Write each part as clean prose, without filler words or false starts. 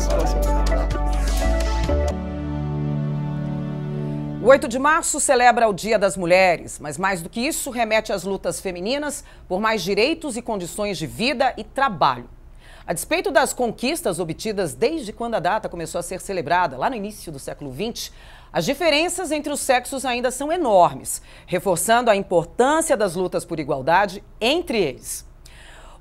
conosco. O 8 de março celebra o Dia das Mulheres, mas mais do que isso, remete às lutas femininas por mais direitos e condições de vida e trabalho. A despeito das conquistas obtidas desde quando a data começou a ser celebrada, lá no início do século XX, as diferenças entre os sexos ainda são enormes, reforçando a importância das lutas por igualdade entre eles.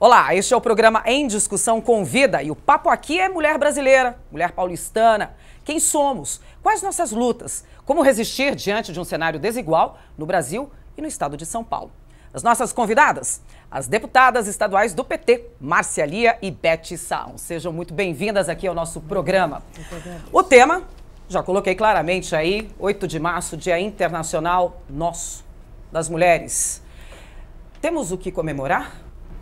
Olá, este é o programa Em Discussão Convida e o papo aqui é mulher brasileira, mulher paulistana. Quem somos? Quais nossas lutas? Como resistir diante de um cenário desigual no Brasil e no estado de São Paulo? As nossas convidadas, as deputadas estaduais do PT, Márcia Lia e Beth Saão. Sejam muito bem-vindas aqui ao nosso programa. O tema, já coloquei claramente aí, 8 de março, Dia Internacional Nosso, das Mulheres. Temos o que comemorar?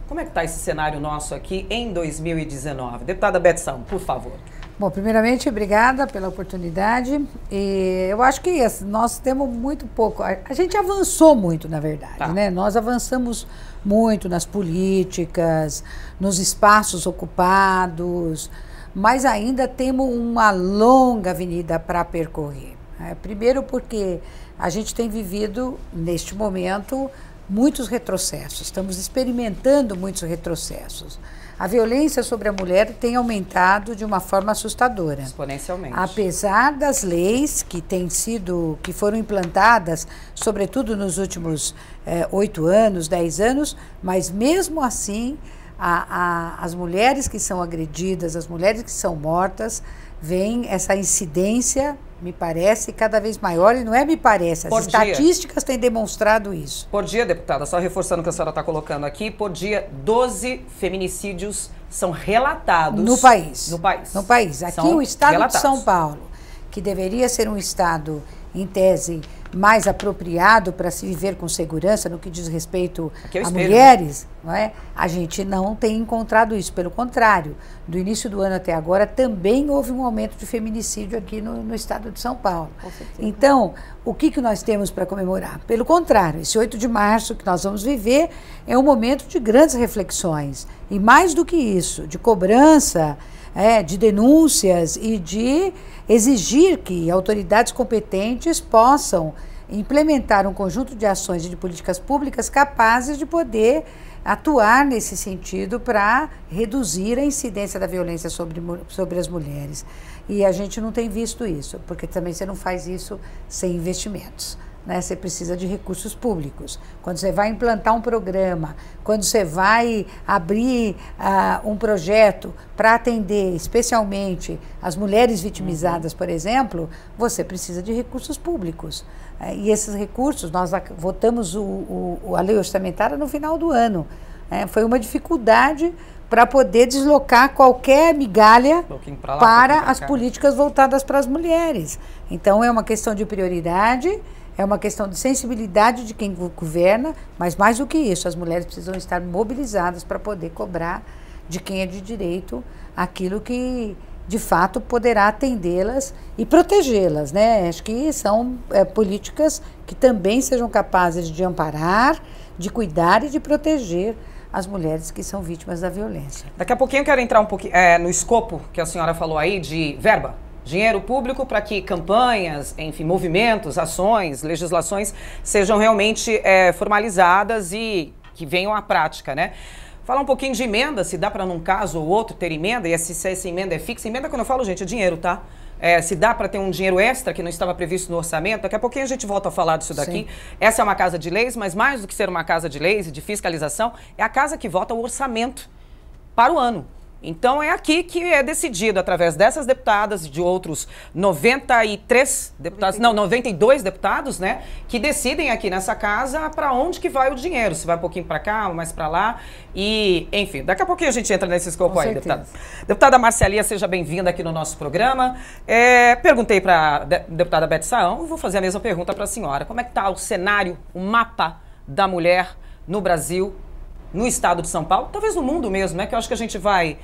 Como é que está esse cenário nosso aqui em 2019? Deputada Beth Saão, por favor. Bom, primeiramente, obrigada pela oportunidade. E eu acho que nós temos muito pouco. A gente avançou muito, na verdade, né? Nós avançamos muito nas políticas, nos espaços ocupados, mas ainda temos uma longa avenida para percorrer. Primeiro porque a gente tem vivido, neste momento, muitos retrocessos. Estamos experimentando muitos retrocessos. A violência sobre a mulher tem aumentado de uma forma assustadora. Exponencialmente. Apesar das leis que foram implantadas, sobretudo nos últimos 8 anos, 10 anos, mas mesmo assim, as mulheres que são agredidas, as mulheres que são mortas, vem essa incidência, me parece, cada vez maior, e não é me parece, as estatísticas têm demonstrado isso. Por dia, deputada, só reforçando o que a senhora está colocando aqui, por dia, 12 feminicídios são relatados no país. No país. No país. Aqui o estado de São Paulo, que deveria ser um estado, em tese, mais apropriado para se viver com segurança no que diz respeito a mulheres, não é? A gente não tem encontrado isso. Pelo contrário, do início do ano até agora, também houve um aumento de feminicídio aqui no estado de São Paulo. Então, o que nós temos para comemorar? Pelo contrário, esse 8 de março que nós vamos viver é um momento de grandes reflexões. E mais do que isso, de cobrança, de denúncias e de exigir que autoridades competentes possam implementar um conjunto de ações e de políticas públicas capazes de poder atuar nesse sentido para reduzir a incidência da violência sobre as mulheres. E a gente não tem visto isso, porque também você não faz isso sem investimentos. Você precisa de recursos públicos. Quando você vai implantar um programa, quando você vai abrir um projeto para atender especialmente as mulheres vitimizadas, por exemplo, você precisa de recursos públicos. E esses recursos, nós votamos a lei orçamentária no final do ano. Foi uma dificuldade para poder deslocar qualquer migalha para as políticas voltadas para as mulheres. Então, é uma questão de prioridade. É uma questão de sensibilidade de quem governa, mas mais do que isso, as mulheres precisam estar mobilizadas para poder cobrar de quem é de direito aquilo que, de fato, poderá atendê-las e protegê-las, né? Acho que são políticas que também sejam capazes de amparar, de cuidar e de proteger as mulheres que são vítimas da violência. Daqui a pouquinho eu quero entrar um pouquinho no escopo que a senhora falou aí de verba. Dinheiro público para que campanhas, enfim, movimentos, ações, legislações sejam realmente formalizadas e que venham à prática, né? Falar um pouquinho de emenda, se dá para num caso ou outro ter emenda, e se essa emenda é fixa. Emenda, quando eu falo, gente, é dinheiro, tá? Se dá para ter um dinheiro extra que não estava previsto no orçamento, daqui a pouquinho a gente volta a falar disso daqui. Sim. Essa é uma casa de leis, mas mais do que ser uma casa de leis e de fiscalização, é a casa que vota o orçamento para o ano. Então, é aqui que é decidido, através dessas deputadas e de outros 92 deputados, né, que decidem aqui nessa casa para onde que vai o dinheiro, se vai um pouquinho para cá ou mais para lá, e, enfim, daqui a pouquinho a gente entra nesse escopo aí, deputada. Deputada Márcia Lia, seja bem-vinda aqui no nosso programa. Perguntei para a deputada Beth Saão, e vou fazer a mesma pergunta para a senhora. Como é que está o cenário, o mapa da mulher no Brasil, no estado de São Paulo, talvez no mundo mesmo, né? Que eu acho que a gente vai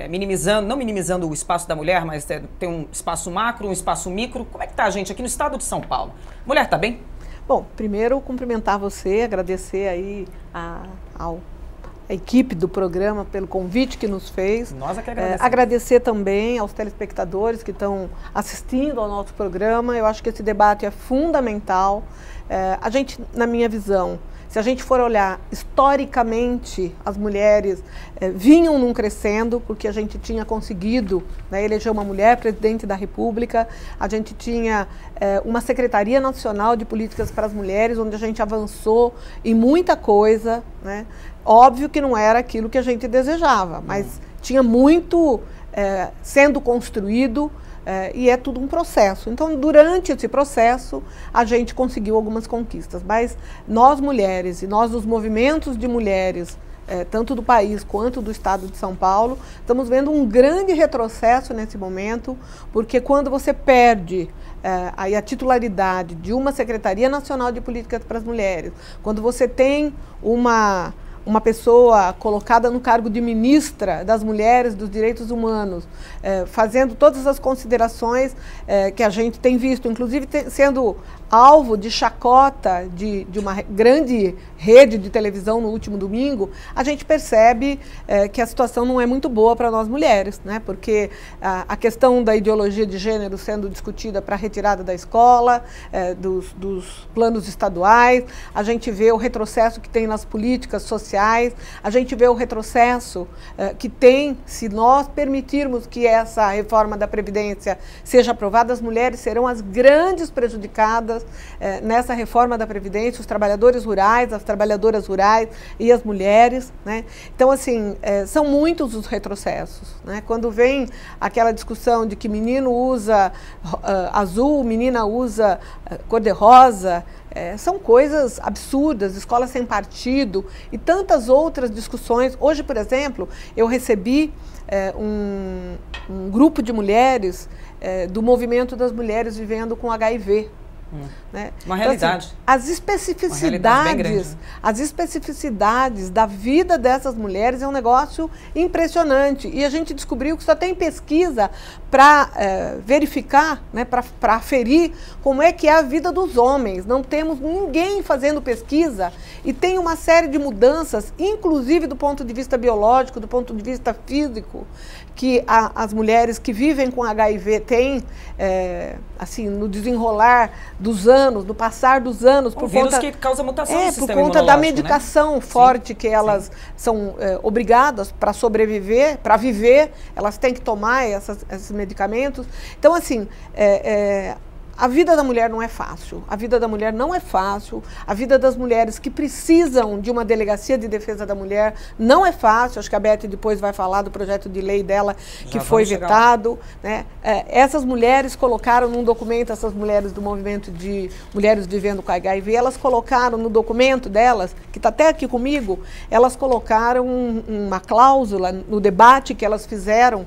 minimizando, não minimizando o espaço da mulher, mas tem um espaço macro, um espaço micro. Como é que tá a gente aqui no estado de São Paulo? Mulher, tá bem? Bom, primeiro cumprimentar você, agradecer aí ao a equipe do programa pelo convite que nos fez. Nós é que agradecemos. Agradecer também aos telespectadores que estão assistindo ao nosso programa. Eu acho que esse debate é fundamental. A gente, na minha visão, se a gente for olhar historicamente, as mulheres vinham num crescendo, porque a gente tinha conseguido, né, eleger uma mulher presidente da República, a gente tinha uma Secretaria Nacional de Políticas para as Mulheres, onde a gente avançou em muita coisa, né? Óbvio que não era aquilo que a gente desejava, mas tinha muito sendo construído. E é tudo um processo. Então, durante esse processo, a gente conseguiu algumas conquistas. Mas nós mulheres, e nós os movimentos de mulheres, tanto do país quanto do estado de São Paulo, estamos vendo um grande retrocesso nesse momento, porque quando você perde a titularidade de uma Secretaria Nacional de Políticas para as Mulheres, quando você tem uma pessoa colocada no cargo de ministra das mulheres, dos direitos humanos, fazendo todas as considerações que a gente tem visto, inclusive sendo alvo de chacota de uma grande rede de televisão no último domingo, a gente percebe que a situação não é muito boa para nós mulheres, né? Porque a questão da ideologia de gênero sendo discutida para a retirada da escola, dos planos estaduais, a gente vê o retrocesso que tem nas políticas sociais, a gente vê o retrocesso que tem, se nós permitirmos que essa reforma da Previdência seja aprovada, as mulheres serão as grandes prejudicadas nessa reforma da Previdência, os trabalhadores rurais, as trabalhadoras rurais e as mulheres, né? Então, assim, são muitos os retrocessos, né? Quando vem aquela discussão de que menino usa azul, menina usa cor-de-rosa, são coisas absurdas, escola sem partido e tantas outras discussões. Hoje, por exemplo, eu recebi um grupo de mulheres do movimento das mulheres vivendo com HIV. Né? Uma realidade. Então, assim, as especificidades da vida dessas mulheres é um negócio impressionante. E a gente descobriu que só tem pesquisa para verificar, né, para aferir como é que é a vida dos homens. Não temos ninguém fazendo pesquisa e tem uma série de mudanças, inclusive do ponto de vista biológico, do ponto de vista físico, que as mulheres que vivem com HIV têm, assim, no desenrolar dos anos, no passar dos anos, por vírus conta que causa mutação no sistema por conta da medicação, né, forte, sim, que elas são obrigadas para sobreviver, para viver, elas têm que tomar esses medicamentos. Então, assim, a vida da mulher não é fácil, a vida da mulher não é fácil, a vida das mulheres que precisam de uma delegacia de defesa da mulher não é fácil. Acho que a Beth depois vai falar do projeto de lei dela que foi vetado, né? Essas mulheres colocaram num documento, essas mulheres do movimento de Mulheres Vivendo com HIV, elas colocaram no documento delas, que está até aqui comigo, elas colocaram uma cláusula no debate que elas fizeram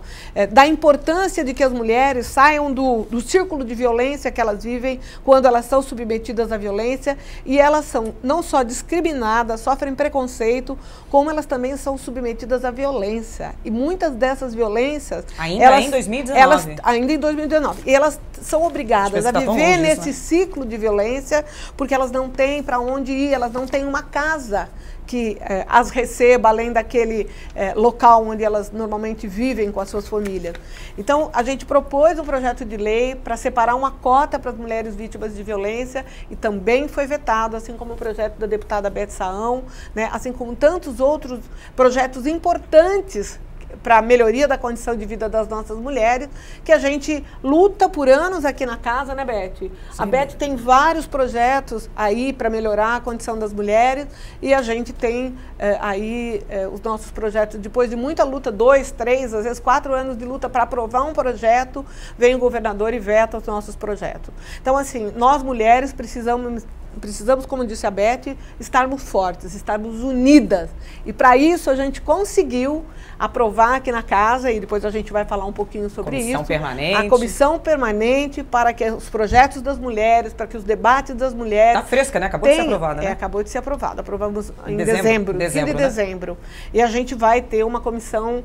da importância de que as mulheres saiam do círculo de violência que elas vivem quando elas são submetidas à violência, e elas são não só discriminadas, sofrem preconceito, como elas também são submetidas à violência. E muitas dessas violências... Ainda em 2019. Ainda em 2019. E elas são obrigadas a viver nesse ciclo de violência, porque elas não têm para onde ir, elas não têm uma casa que as receba, além daquele local onde elas normalmente vivem com as suas famílias. Então, a gente propôs um projeto de lei para separar uma cota para as mulheres vítimas de violência e também foi vetado, assim como o projeto da deputada Beth Saão, né, assim como tantos outros projetos importantes para a melhoria da condição de vida das nossas mulheres, que a gente luta por anos aqui na casa, né, Beth? Sim. A Beth tem vários projetos aí para melhorar a condição das mulheres e a gente tem os nossos projetos, depois de muita luta, 2, 3, às vezes 4 anos de luta para aprovar um projeto, vem o governador e veta os nossos projetos. Então, assim, nós mulheres precisamos, como disse a Beth, estarmos fortes, estarmos unidas. E para isso a gente conseguiu aprovar aqui na casa, e depois a gente vai falar um pouquinho sobre isso. Permanente. A comissão permanente para que os projetos das mulheres, para que os debates das mulheres... Está fresca, né? Acabou de ser aprovada, né? Acabou de ser aprovada. Aprovamos em dezembro, fim de dezembro. E a gente vai ter uma comissão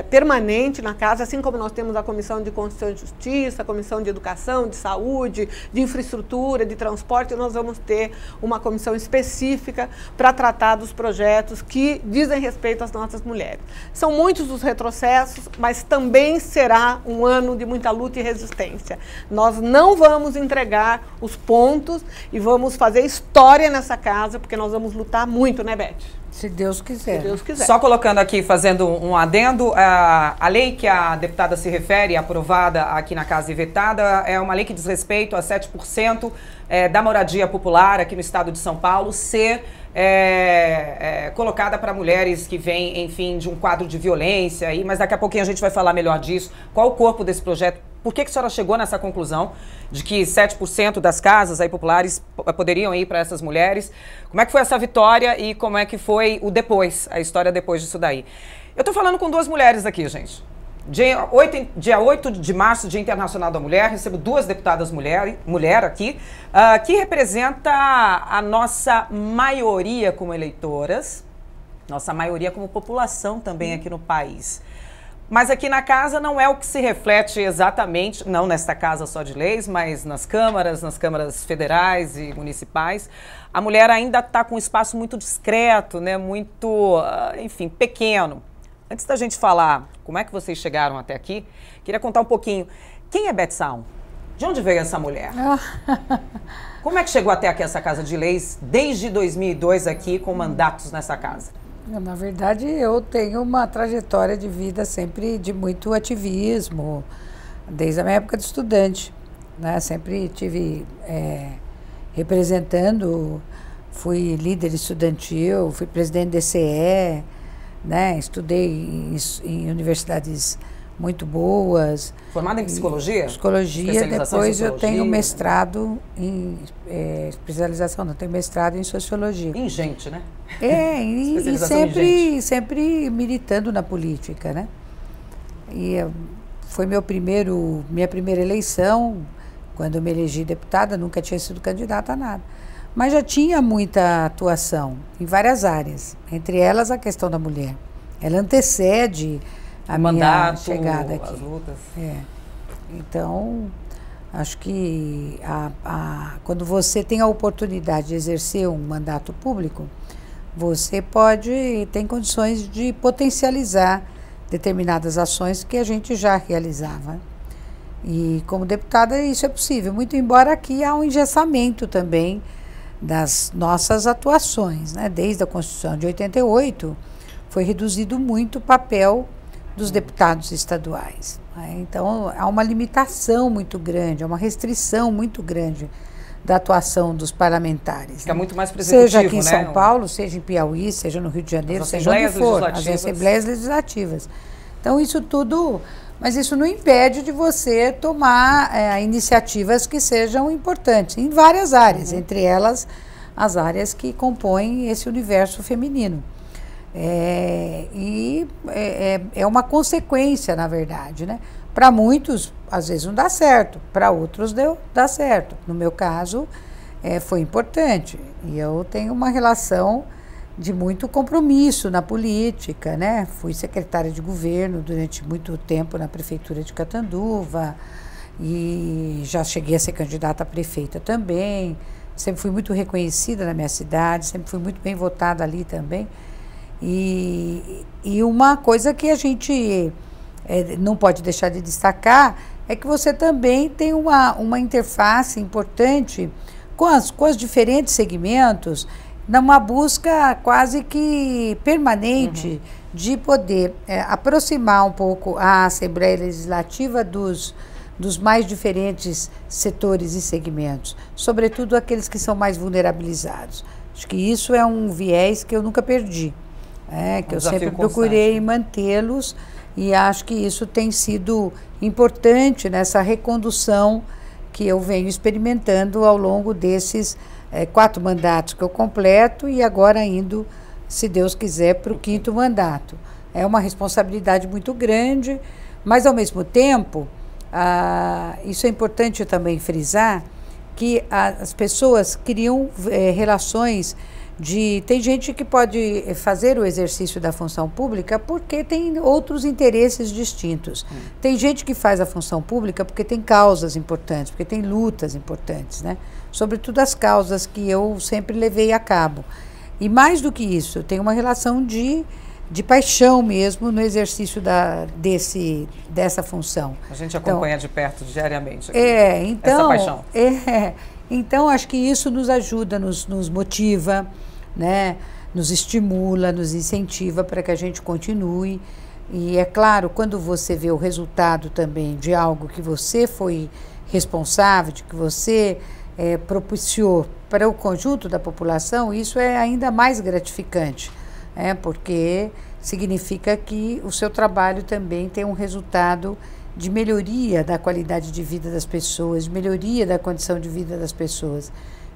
permanente na casa, assim como nós temos a Comissão de Constituição e Justiça, a Comissão de Educação, de Saúde, de Infraestrutura, de Transporte, nós vamos ter ter uma comissão específica para tratar dos projetos que dizem respeito às nossas mulheres. São muitos os retrocessos, mas também será um ano de muita luta e resistência. Nós não vamos entregar os pontos e vamos fazer história nessa casa, porque nós vamos lutar muito, né, Beth? Se Deus quiser. Se Deus quiser. Só colocando aqui, fazendo um adendo, a lei que a deputada se refere, aprovada aqui na casa e vetada, é uma lei que diz respeito a 7% da moradia popular aqui no estado de São Paulo ser colocada para mulheres que vêm, enfim, de um quadro de violência, mas daqui a pouquinho a gente vai falar melhor disso. Qual o corpo desse projeto? Por que a senhora chegou nessa conclusão de que 7% das casas aí populares poderiam ir para essas mulheres? Como é que foi essa vitória e como é que foi o depois, a história depois disso daí? Eu estou falando com duas mulheres aqui, gente. Dia 8 de março, Dia Internacional da Mulher, recebo duas deputadas mulher aqui, que representa a nossa maioria como eleitoras, nossa maioria como população também aqui no país. Mas aqui na casa não é o que se reflete exatamente, não nesta casa só de leis, mas nas câmaras federais e municipais. A mulher ainda está com um espaço muito discreto, né? Muito, enfim, pequeno. Antes da gente falar como é que vocês chegaram até aqui, queria contar um pouquinho. Quem é Beth Saum? De onde veio essa mulher? Como é que chegou até aqui essa casa de leis, desde 2002 aqui, com mandatos nessa casa? Na verdade, eu tenho uma trajetória de vida sempre de muito ativismo, desde a minha época de estudante, né? Sempre tive representando, fui líder estudantil, fui presidente do DCE, né? Estudei em universidades muito boas. Formada em psicologia? Psicologia, depois eu tenho mestrado em especialização, não tenho mestrado em sociologia. Em gente, né? E sempre militando na política, né? E foi minha primeira eleição, quando eu me elegi deputada, nunca tinha sido candidata a nada. Mas já tinha muita atuação em várias áreas, entre elas a questão da mulher. Ela antecede a minha chegada aqui. As lutas. Então, acho que quando você tem a oportunidade de exercer um mandato público, você tem condições de potencializar determinadas ações que a gente já realizava. E como deputada isso é possível, muito embora aqui há um engessamento também das nossas atuações, né? Desde a Constituição de 88, foi reduzido muito o papel dos deputados estaduais, né? Então, há uma limitação muito grande, há uma restrição muito grande da atuação dos parlamentares. Fica muito mais presentativo, seja aqui em São Paulo, seja em Piauí, seja no Rio de Janeiro, seja onde for, as assembleias legislativas. Então, isso tudo... Mas isso não impede de você tomar iniciativas que sejam importantes, em várias áreas, entre elas as áreas que compõem esse universo feminino. É uma consequência, na verdade, né? Para muitos, às vezes não dá certo, para outros dá certo. No meu caso, foi importante. E eu tenho uma relação de muito compromisso na política, né? Fui secretária de governo durante muito tempo na prefeitura de Catanduva e já cheguei a ser candidata a prefeita também. Sempre fui muito reconhecida na minha cidade, sempre fui muito bem votada ali também. E uma coisa que a gente não pode deixar de destacar é que você também tem uma interface importante com os diferentes segmentos, numa busca quase que permanente de poder aproximar um pouco a Assembleia Legislativa dos mais diferentes setores e segmentos, sobretudo aqueles que são mais vulnerabilizados. Acho que isso é um viés que eu nunca perdi, que eu sempre procurei mantê-los, e acho que isso tem sido importante nessa recondução que eu venho experimentando ao longo desses 4 mandatos que eu completo e agora indo, se Deus quiser, para o 5º mandato. É uma responsabilidade muito grande, mas ao mesmo tempo, isso é importante também frisar, que as pessoas criam relações Tem gente que pode fazer o exercício da função pública porque tem outros interesses distintos. Tem gente que faz a função pública porque tem causas importantes, porque tem lutas importantes, né? Sobretudo as causas que eu sempre levei a cabo. E mais do que isso, tem uma relação de paixão mesmo no exercício dessa função. A gente acompanha de perto diariamente aqui, então, essa paixão. Então, acho que isso nos ajuda, nos motiva, né? Nos estimula, nos incentiva para que a gente continue. E é claro, quando você vê o resultado também de algo que você foi responsável, de que você propiciou para o conjunto da população, isso é ainda mais gratificante, porque significa que o seu trabalho também tem um resultado de melhoria da qualidade de vida das pessoas, de melhoria da condição de vida das pessoas.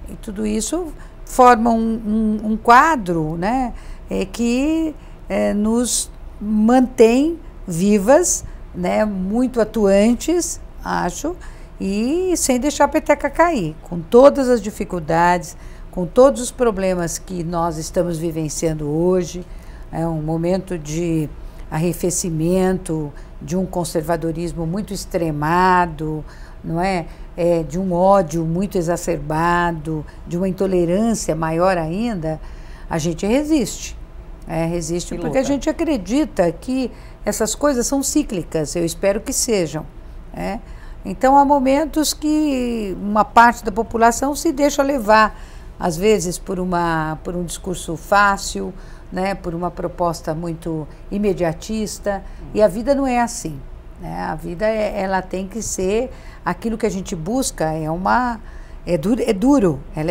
E tudo isso forma um quadro, né, que nos mantém vivas, né, muito atuantes, acho, e sem deixar a peteca cair, com todas as dificuldades, com todos os problemas que nós estamos vivenciando hoje. É um momento de arrefecimento, de um conservadorismo muito extremado, não é? De um ódio muito exacerbado, de uma intolerância maior ainda. A gente resiste. Resiste porque a gente acredita que essas coisas são cíclicas, eu espero que sejam. Então há momentos que uma parte da população se deixa levar, às vezes por um discurso fácil, né, por uma proposta muito imediatista, e a vida não é assim, né? A vida ela tem que ser aquilo que a gente busca, ela é dura, ela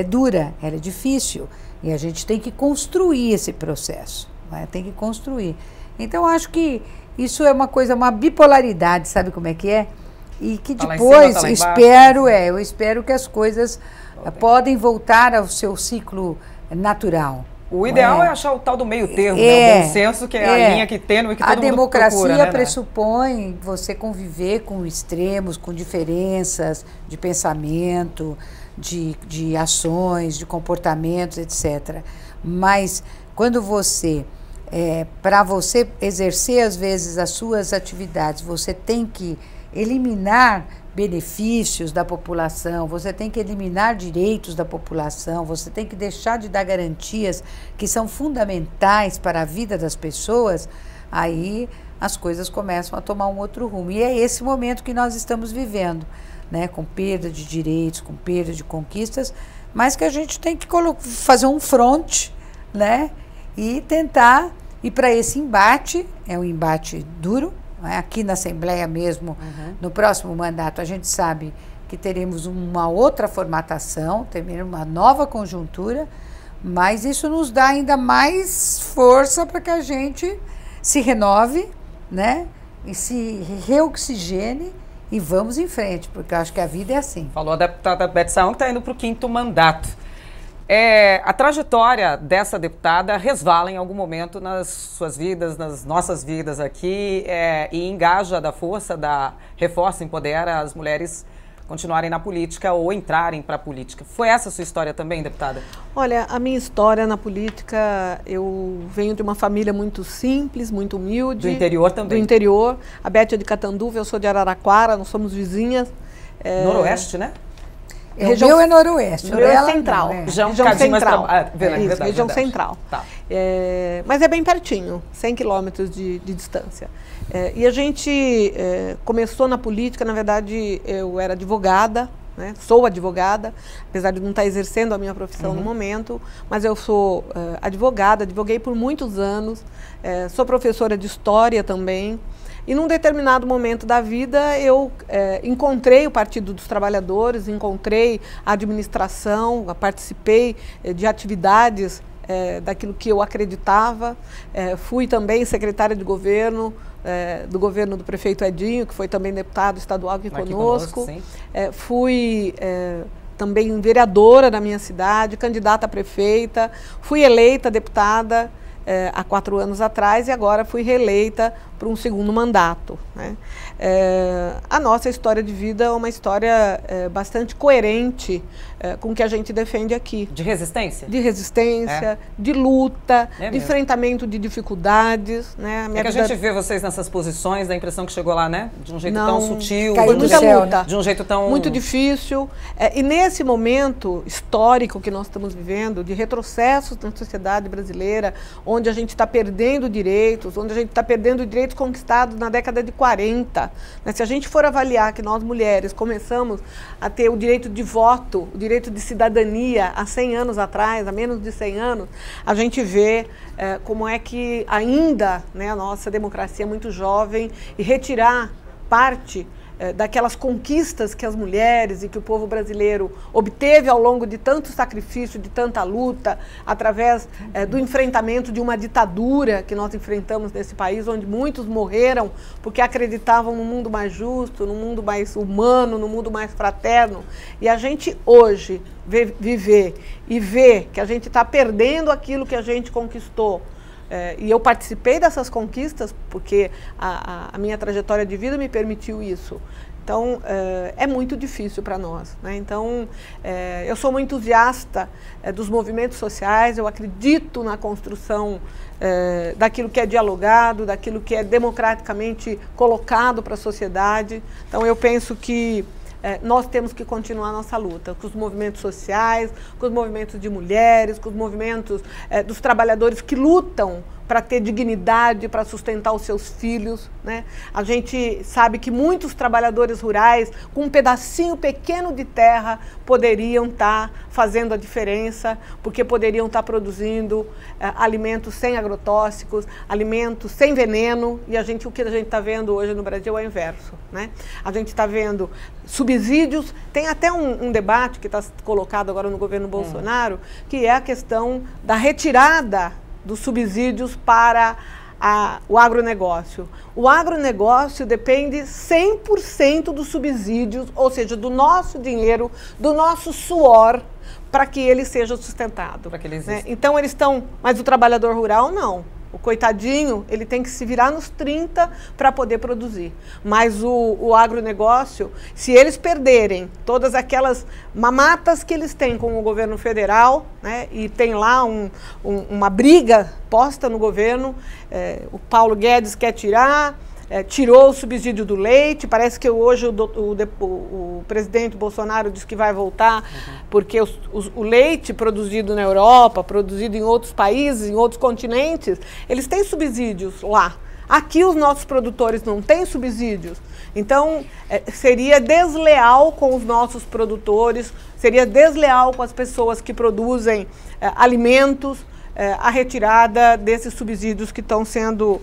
é difícil, e a gente tem que construir esse processo, né? Tem que construir. Então eu acho que isso é uma bipolaridade, sabe como é que é? E que depois eu espero que as coisas podem voltar ao seu ciclo natural. O ideal é achar o tal do meio termo, né? O bom senso, que é a linha que tênue que todo mundo procura. A democracia pressupõe você conviver com extremos, com diferenças de pensamento, de ações, de comportamentos, etc. Mas quando para você exercer às vezes as suas atividades, você tem que eliminar benefícios da população, você tem que eliminar direitos da população, você tem que deixar de dar garantias que são fundamentais para a vida das pessoas, aí as coisas começam a tomar um outro rumo. E é esse momento que nós estamos vivendo, né, com perda de direitos, com perda de conquistas, mas que a gente tem que fazer um front, né, e tentar ir para esse embate. É um embate duro. Aqui na Assembleia mesmo, no próximo mandato, a gente sabe que teremos uma outra formatação, teremos uma nova conjuntura, mas isso nos dá ainda mais força para que a gente se renove, né? E se reoxigene e vamos em frente, porque eu acho que a vida é assim. Falou a deputada Beth Sayão, que está indo para o 5º mandato. A trajetória dessa deputada resvala em algum momento nas suas vidas, nas nossas vidas aqui, e engaja reforça, empodera as mulheres continuarem na política ou entrarem para a política. Foi essa a sua história também, deputada? Olha, a minha história na política, eu venho de uma família muito simples, muito humilde. Do interior também? Do interior. A Beth é de Catanduva, eu sou de Araraquara, nós somos vizinhas. Noroeste, né? O meu é noroeste. O meu é central. Região central. Região central. Tá. Mas é bem pertinho, 100 quilômetros de distância. E a gente começou na política, na verdade, eu era advogada, né? Sou advogada, apesar de não estar exercendo a minha profissão no momento, mas eu sou advogada, advoguei por muitos anos, sou professora de história também. E num determinado momento da vida eu encontrei o Partido dos Trabalhadores, encontrei a administração, participei de atividades daquilo que eu acreditava, fui também secretária de governo, do governo do prefeito Edinho, que foi também deputado estadual aqui conosco. Fui também vereadora da minha cidade, candidata a prefeita, fui eleita deputada. há 4 anos atrás, e agora fui reeleita para um segundo mandato, né? A nossa história de vida é uma história bastante coerente com o que a gente defende aqui. De resistência? De resistência, de luta, de enfrentamento de dificuldades, né? A gente vê vocês nessas posições, dá a impressão que chegou lá, né? De um jeito tão sutil, foi muita luta, de um jeito tão... muito difícil. E nesse momento histórico que nós estamos vivendo, de retrocessos na sociedade brasileira, onde a gente está perdendo direitos, onde a gente está perdendo direitos conquistados na década de 40. Né? Se a gente for avaliar que nós mulheres começamos a ter o direito de voto, o direito de cidadania há 100 anos atrás, há menos de 100 anos, a gente vê como é que ainda, né, a nossa democracia é muito jovem, e retirar parte daquelas conquistas que as mulheres e que o povo brasileiro obteve ao longo de tanto sacrifício, de tanta luta, através do enfrentamento de uma ditadura que nós enfrentamos nesse país, onde muitos morreram porque acreditavam num mundo mais justo, num mundo mais humano, num mundo mais fraterno. E a gente hoje viver e ver que a gente está perdendo aquilo que a gente conquistou. E eu participei dessas conquistas porque a minha trajetória de vida me permitiu isso. Então, é muito difícil para nós, né? Então, eu sou muito entusiasta dos movimentos sociais, eu acredito na construção daquilo que é dialogado, daquilo que é democraticamente colocado para a sociedade. Então, eu penso que nós temos que continuar a nossa luta com os movimentos sociais, com os movimentos de mulheres, com os movimentos dos trabalhadores que lutam para ter dignidade, para sustentar os seus filhos, né? A gente sabe que muitos trabalhadores rurais, com um pedacinho pequeno de terra, poderiam estar fazendo a diferença, porque poderiam estar produzindo alimentos sem agrotóxicos, alimentos sem veneno, e o que a gente está vendo hoje no Brasil é o inverso, né? A gente está vendo subsídios, tem até um debate que está colocado agora no governo Bolsonaro, que é a questão da retirada dos subsídios para o agronegócio. O agronegócio depende 100% dos subsídios, ou seja, do nosso dinheiro, do nosso suor, para que ele seja sustentado. Para que ele exista. Né? Então eles estão, mas o trabalhador rural não. O coitadinho, ele tem que se virar nos 30 para poder produzir. Mas o agronegócio, se eles perderem todas aquelas mamatas que eles têm com o governo federal, né, e tem lá uma briga posta no governo, o Paulo Guedes quer tirar, tirou o subsídio do leite, parece que hoje o presidente Bolsonaro disse que vai voltar, porque o leite produzido na Europa, produzido em outros países, em outros continentes, eles têm subsídios lá. Aqui os nossos produtores não têm subsídios, então seria desleal com os nossos produtores, seria desleal com as pessoas que produzem alimentos, a retirada desses subsídios que estão sendo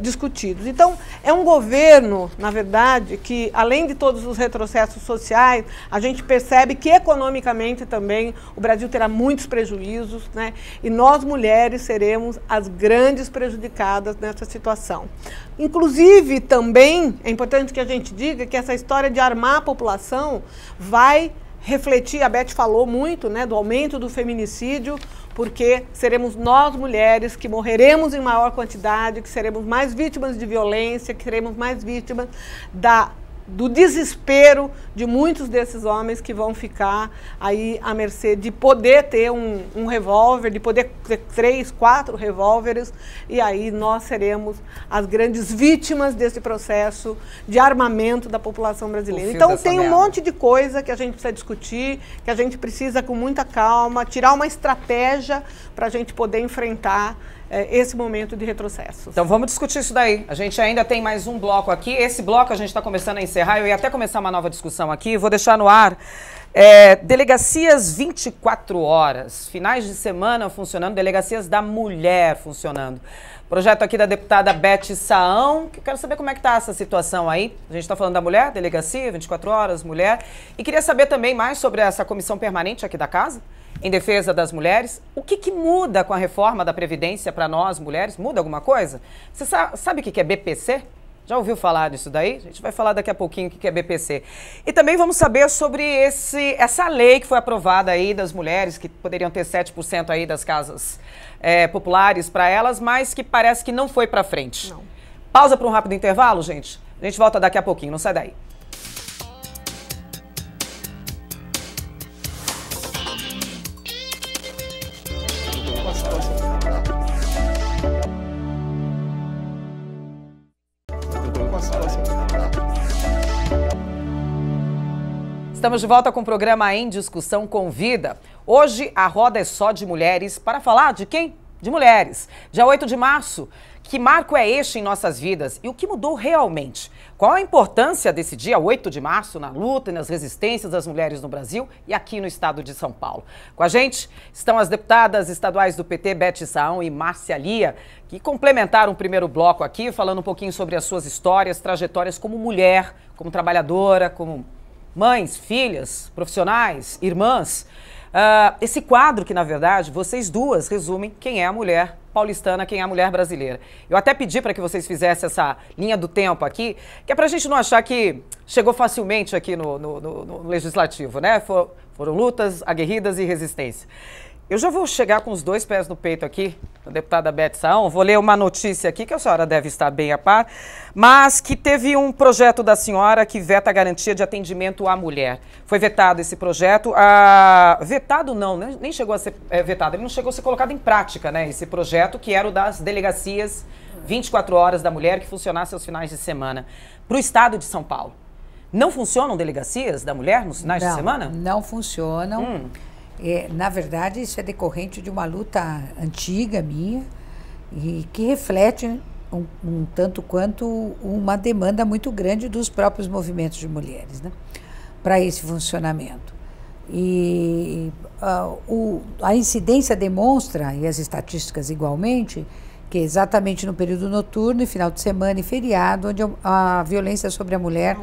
discutidos. Então, é um governo, na verdade, que além de todos os retrocessos sociais, a gente percebe que economicamente também o Brasil terá muitos prejuízos, né? E nós mulheres seremos as grandes prejudicadas nessa situação. Inclusive, também, é importante que a gente diga que essa história de armar a população vai refletir, a Beth falou muito, né, do aumento do feminicídio, porque seremos nós mulheres que morreremos em maior quantidade, que seremos mais vítimas de violência, que seremos mais vítimas do desespero de muitos desses homens que vão ficar aí à mercê de poder ter um revólver, de poder ter 3, 4 revólveres, e aí nós seremos as grandes vítimas desse processo de armamento da população brasileira. Então tem um monte de coisa que a gente precisa discutir, que a gente precisa com muita calma, tirar uma estratégia para a gente poder enfrentar esse momento de retrocesso. Então vamos discutir isso daí. A gente ainda tem mais um bloco aqui. Esse bloco a gente está começando a encerrar. Eu ia até começar uma nova discussão aqui. Vou deixar no ar. Delegacias 24 horas. Finais de semana funcionando. Delegacias da mulher funcionando. Projeto aqui da deputada Beth Saão, que eu quero saber como é que está essa situação aí. A gente está falando da mulher, delegacia, 24 horas, mulher. E queria saber também mais sobre essa comissão permanente aqui da casa, em defesa das mulheres. O que muda com a reforma da Previdência para nós, mulheres? Muda alguma coisa? Você sabe o que é BPC? Já ouviu falar disso daí? A gente vai falar daqui a pouquinho o que é BPC. E também vamos saber sobre essa lei que foi aprovada aí das mulheres, que poderiam ter 7% aí das casas populares para elas, mas que parece que não foi para frente. Não. Pausa para um rápido intervalo, gente. A gente volta daqui a pouquinho, não sai daí. Estamos de volta com o programa Em Discussão Convida. Hoje a roda é só de mulheres para falar de quem? De mulheres. Dia 8 de março. Que marco é este em nossas vidas e o que mudou realmente? Qual a importância desse dia 8 de março na luta e nas resistências das mulheres no Brasil e aqui no estado de São Paulo? Com a gente estão as deputadas estaduais do PT, Beth Saão e Márcia Lia, que complementaram o primeiro bloco aqui, falando um pouquinho sobre as suas histórias, trajetórias como mulher, como trabalhadora, como mães, filhas, profissionais, irmãs. Esse quadro que, na verdade, vocês duas resumem quem é a mulher paulistana, quem é a mulher brasileira. Eu até pedi para que vocês fizessem essa linha do tempo aqui, que é para a gente não achar que chegou facilmente aqui no Legislativo, né? Foram lutas, aguerridas e resistência. Eu já vou chegar com os 2 pés no peito aqui, a deputada Beth Saão. Vou ler uma notícia aqui, que a senhora deve estar bem a par, mas que teve um projeto da senhora que veta a garantia de atendimento à mulher. Foi vetado esse projeto. Vetado não, né? Nem chegou a ser vetado, ele não chegou a ser colocado em prática, né? Esse projeto que era o das delegacias 24 horas da mulher que funcionasse aos finais de semana. Para o estado de São Paulo. Não funcionam delegacias da mulher nos finais de semana? Não funcionam. Na verdade, isso é decorrente de uma luta antiga minha e que reflete um tanto quanto uma demanda muito grande dos próprios movimentos de mulheres, né, para esse funcionamento. E a incidência demonstra, e as estatísticas igualmente, que é exatamente no período noturno, e final de semana e feriado, onde a violência sobre a mulher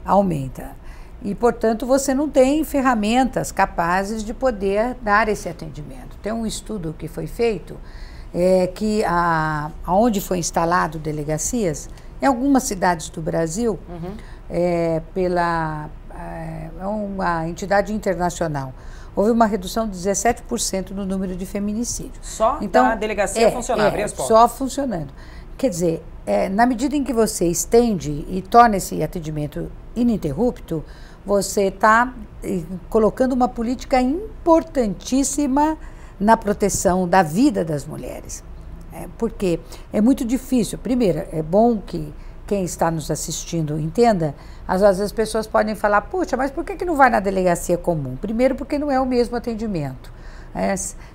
aumenta. E, portanto, você não tem ferramentas capazes de poder dar esse atendimento. Tem um estudo que foi feito, que onde foi instalado delegacias, em algumas cidades do Brasil, pela uma entidade internacional, houve uma redução de 17% no número de feminicídios. Só então, a delegacia funcionar, abrir as portas? Só funcionando. Quer dizer, na medida em que você estende e torna esse atendimento ininterrupto, você está colocando uma política importantíssima na proteção da vida das mulheres. Porque é muito difícil. Primeiro, é bom que quem está nos assistindo entenda. Às vezes as pessoas podem falar, puxa, mas por que não vai na delegacia comum? Primeiro, porque não é o mesmo atendimento.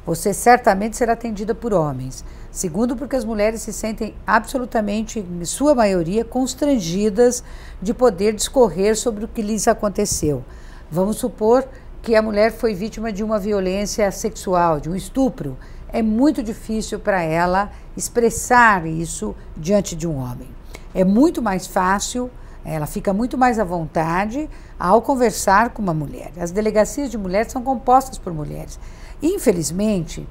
Você certamente será atendida por homens. Segundo, porque as mulheres se sentem absolutamente, em sua maioria, constrangidas de poder discorrer sobre o que lhes aconteceu. Vamos supor que a mulher foi vítima de uma violência sexual, de um estupro. É muito difícil para ela expressar isso diante de um homem. É muito mais fácil, ela fica muito mais à vontade ao conversar com uma mulher. As delegacias de mulheres são compostas por mulheres. Infelizmente,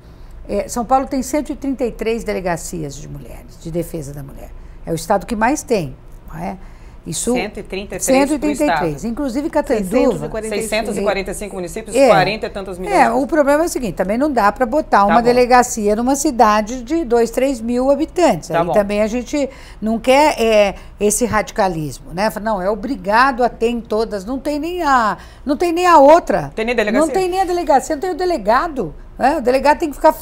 São Paulo tem 133 delegacias de mulheres, de defesa da mulher. É o estado que mais tem, não é? Isso, 133, inclusive Catanduva. 645 municípios, 40 e tantos milhões. O problema é o seguinte, também não dá para botar uma delegacia numa cidade de 2, 3 mil habitantes. Aí também a gente não quer esse radicalismo, né? Não, é obrigado a ter em todas, não tem nem a outra. Tem nem delegacia? Não tem nem a delegacia, não tem o delegado. O delegado tem que ficar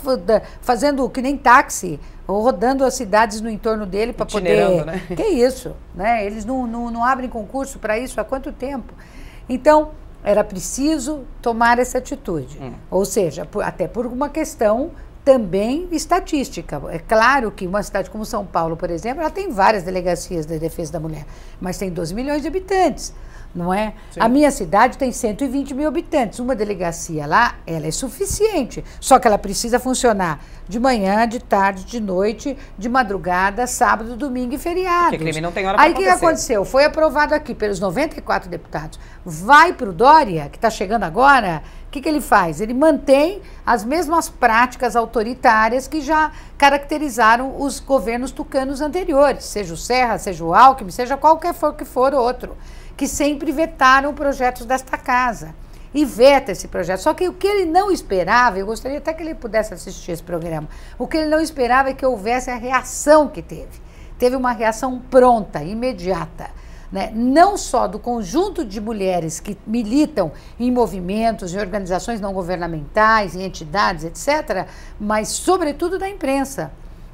fazendo que nem táxi, ou rodando as cidades no entorno dele para poder... Né? Que isso? Né? Eles não abrem concurso para isso há quanto tempo? Então, era preciso tomar essa atitude. Ou seja, até por uma questão também estatística. É claro que uma cidade como São Paulo, por exemplo, ela tem várias delegacias de defesa da mulher, mas tem 12 milhões de habitantes. Não é? Sim. A minha cidade tem 120 mil habitantes. Uma delegacia lá, ela é suficiente. Só que ela precisa funcionar de manhã, de tarde, de noite, de madrugada, sábado, domingo e feriados. Porque crime não tem hora para acontecer. Aí o que aconteceu? Foi aprovado aqui pelos 94 deputados. Vai para o Dória, que está chegando agora, o que ele faz? Ele mantém as mesmas práticas autoritárias que já caracterizaram os governos tucanos anteriores, seja o Serra, seja o Alckmin, seja qualquer que for outro, que sempre vetaram projetos desta casa. e veta esse projeto. Só que o que ele não esperava, eu gostaria até que ele pudesse assistir esse programa, o que ele não esperava é que houvesse a reação que teve. Teve uma reação pronta, imediata, né? Não só do conjunto de mulheres que militam em movimentos, em organizações não governamentais, em entidades, etc., mas sobretudo da imprensa,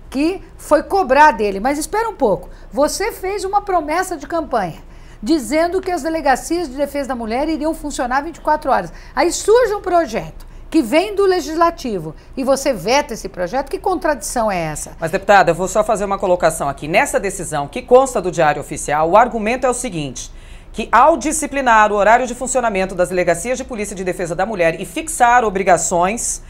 que foi cobrar dele. Mas espera um pouco, você fez uma promessa de campanha, dizendo que as delegacias de defesa da mulher iriam funcionar 24 horas. Aí surge um projeto que vem do Legislativo e você veta esse projeto, que contradição é essa? Mas, deputada, eu vou só fazer uma colocação aqui. Nessa decisão que consta do Diário Oficial, o argumento é o seguinte, que ao disciplinar o horário de funcionamento das delegacias de polícia de defesa da mulher e fixar obrigações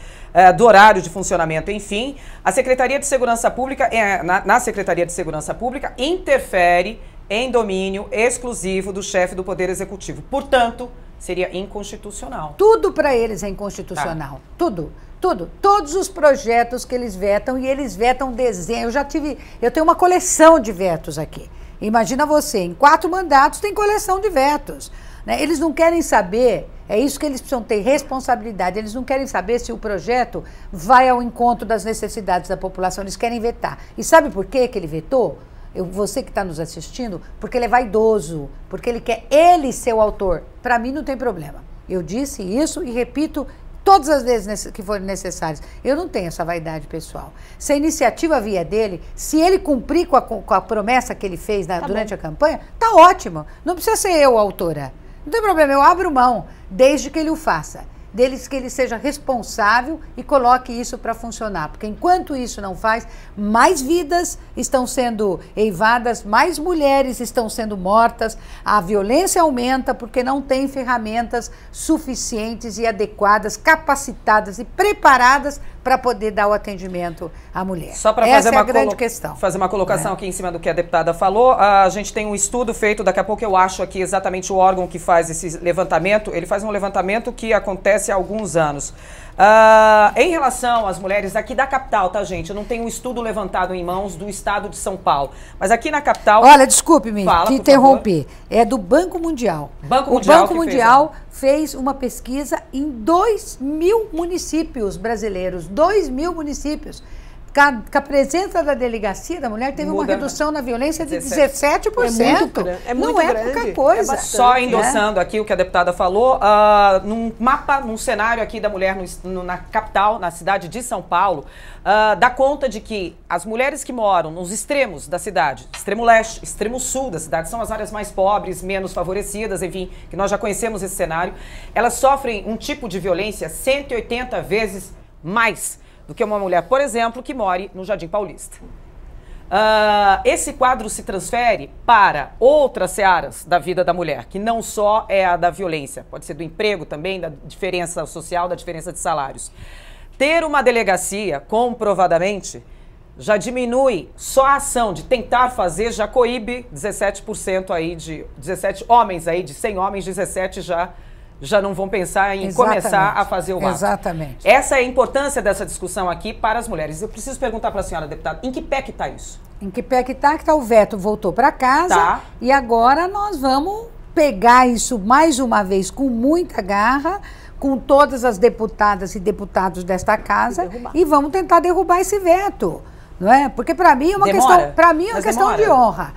do horário de funcionamento, enfim, a Secretaria de Segurança Pública, na Secretaria de Segurança Pública, interfere em domínio exclusivo do chefe do Poder Executivo. Portanto, seria inconstitucional. Tudo para eles é inconstitucional. Tudo. Todos os projetos que eles vetam, e eles vetam desenho. Eu tenho uma coleção de vetos aqui. Imagina você, em 4 mandatos tem coleção de vetos. Né? Eles não querem saber, é isso que eles precisam ter responsabilidade, eles não querem saber se o projeto vai ao encontro das necessidades da população, eles querem vetar. E sabe por que ele vetou? Você que está nos assistindo, porque ele é vaidoso, porque ele quer ele ser o autor. Para mim não tem problema. Eu disse isso e repito todas as vezes que forem necessárias. Eu não tenho essa vaidade pessoal. Se a iniciativa vier dele, se ele cumprir com a promessa que ele fez durante a campanha, tá ótimo. Não precisa ser eu a autora. Não tem problema, eu abro mão, desde que ele o faça. Deles que ele seja responsável e coloque isso para funcionar. Porque enquanto isso não faz, mais vidas estão sendo eivadas, mais mulheres estão sendo mortas, a violência aumenta porque não tem ferramentas suficientes e adequadas, capacitadas e preparadas para poder dar o atendimento à mulher. Só para fazer uma grande questão. Fazer uma colocação aqui em cima do que a deputada falou, a gente tem um estudo feito, daqui a pouco eu acho aqui exatamente o órgão que faz esse levantamento, ele faz um levantamento que acontece há alguns anos. Em relação às mulheres aqui da capital, tá, gente? Eu não tenho um estudo levantado em mãos do estado de São Paulo, mas aqui na capital... Olha, desculpe-me te interromper. É do Banco Mundial. O Banco Mundial fez uma pesquisa em 2.000 municípios brasileiros. 2.000 municípios. Com a presença da delegacia da mulher, teve uma redução na violência de 17%. Não é pouca coisa. Só endossando aqui o que a deputada falou, num mapa, num cenário aqui da mulher na capital, na cidade de São Paulo, dá conta de que as mulheres que moram nos extremos da cidade, extremo leste, extremo sul da cidade, são as áreas mais pobres, menos favorecidas, enfim, que nós já conhecemos esse cenário, elas sofrem um tipo de violência 180 vezes mais do que uma mulher, por exemplo, que more no Jardim Paulista. Esse quadro se transfere para outras searas da vida da mulher, que não só é a da violência, pode ser do emprego também, da diferença social, da diferença de salários. Ter uma delegacia, comprovadamente, já diminui só a ação de tentar fazer, já coíbe 17% aí de 17 homens aí, de 100 homens, 17 já não vão pensar em começar a fazer o ato. Exatamente. Essa é a importância dessa discussão aqui para as mulheres. Eu preciso perguntar para a senhora, deputada, em que pé que está isso? Em que pé que está o veto voltou para casa e agora nós vamos pegar isso mais uma vez com muita garra, com todas as deputadas e deputados desta casa e vamos tentar derrubar esse veto, não é? Porque para mim é uma questão de honra.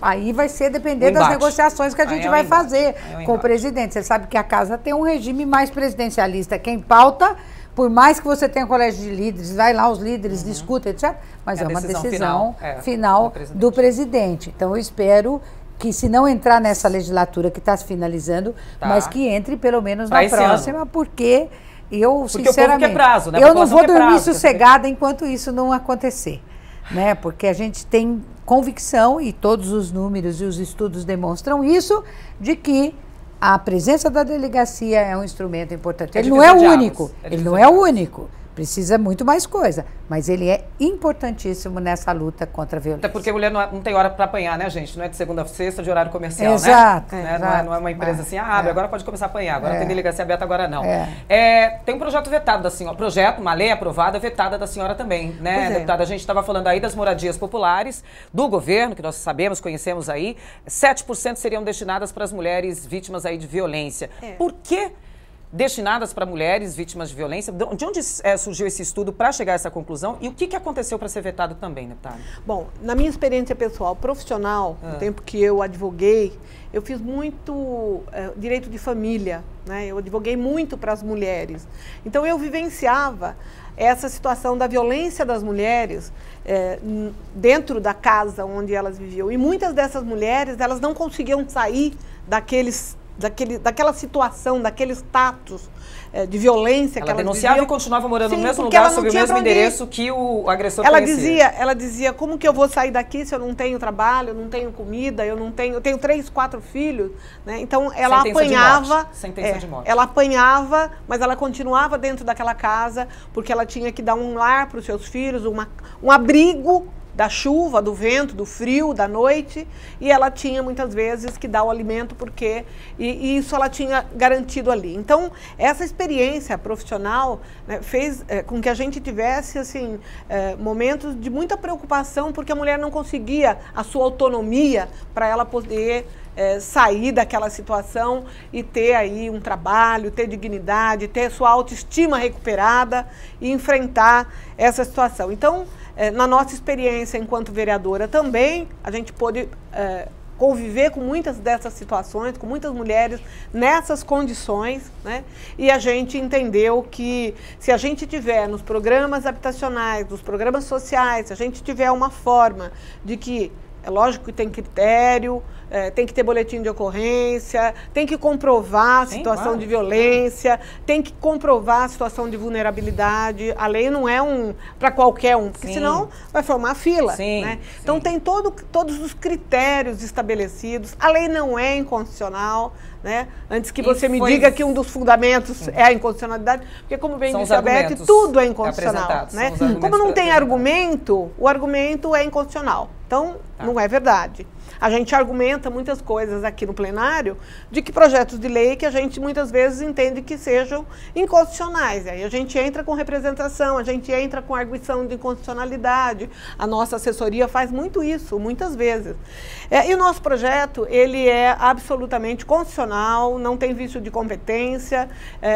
Aí vai ser depender das negociações que a gente vai fazer com o presidente. Você sabe que a casa tem um regime mais presidencialista. Quem pauta, por mais que você tenha colégio de líderes, vai lá os líderes, discutem, etc. Mas é uma decisão final do presidente. Então eu espero que, se não entrar nessa legislatura que está se finalizando, mas que entre pelo menos na próxima, porque sinceramente, o povo quer prazo, né? Eu não vou dormir sossegada enquanto isso não acontecer. Né? Porque a gente tem convicção, e todos os números e os estudos demonstram isso, de que a presença da delegacia é um instrumento importante. Ele não é o único, Precisa muito mais coisa, mas ele é importantíssimo nessa luta contra a violência. Até porque a mulher não tem hora para apanhar, né, gente? Não é de segunda a sexta, de horário comercial, exato, né? Exato. Não é uma empresa assim, agora pode começar a apanhar, agora tem delegacia aberta, agora não. Tem um projeto vetado da senhora, uma lei aprovada, vetada da senhora também, né, deputada? A gente estava falando aí das moradias populares do governo, que nós sabemos, conhecemos aí, 7% seriam destinadas para as mulheres vítimas aí de violência. Por que destinadas para mulheres vítimas de violência? De onde surgiu esse estudo para chegar a essa conclusão? E o que aconteceu para ser vetado também, deputada? Bom, na minha experiência pessoal, profissional, no tempo que eu advoguei, eu fiz muito direito de família, né? Eu advoguei muito para as mulheres. Então, eu vivenciava essa situação da violência das mulheres dentro da casa onde elas viviam. E muitas dessas mulheres, elas não conseguiam sair daquela situação, daquele status de violência que ela denunciava e continuava morando no mesmo porque lugar, sob o mesmo endereço que o agressor conhecia. Ela dizia, como que eu vou sair daqui se eu não tenho trabalho, eu não tenho comida, eu tenho 3, 4 filhos, né? Então ela apanhava, sentença de morte. Ela apanhava, mas ela continuava dentro daquela casa porque ela tinha que dar um lar para os seus filhos, um abrigo da chuva, do vento, do frio, da noite, e ela tinha muitas vezes que dar o alimento e isso ela tinha garantido ali. Então, essa experiência profissional, né, fez com que a gente tivesse assim, momentos de muita preocupação, porque a mulher não conseguia a sua autonomia para ela poder sair daquela situação e ter aí um trabalho, ter dignidade, ter sua autoestima recuperada e enfrentar essa situação. Então, na nossa experiência enquanto vereadora também, a gente pôde conviver com muitas dessas situações, com muitas mulheres nessas condições, né? E a gente entendeu que se a gente tiver nos programas habitacionais, nos programas sociais, se a gente tiver uma forma de que, é lógico que tem critério, tem que ter boletim de ocorrência, tem que comprovar a situação de violência, tem que comprovar a situação de vulnerabilidade. A lei não é para qualquer um, porque senão vai formar fila. Né? Então tem todos os critérios estabelecidos. A lei não é inconstitucional. Né? Antes que você me diga que um dos fundamentos é a inconstitucionalidade, porque como bem disse a Beth, tudo é inconstitucional. Né? Como não tem argumento, o argumento é inconstitucional. Então, não é verdade. A gente argumenta muitas coisas aqui no plenário de que projetos de lei que a gente muitas vezes entende que sejam inconstitucionais. Aí a gente entra com representação, a gente entra com arguição de inconstitucionalidade. A nossa assessoria faz muito isso, muitas vezes. E o nosso projeto, ele é absolutamente constitucional, não tem vício de competência,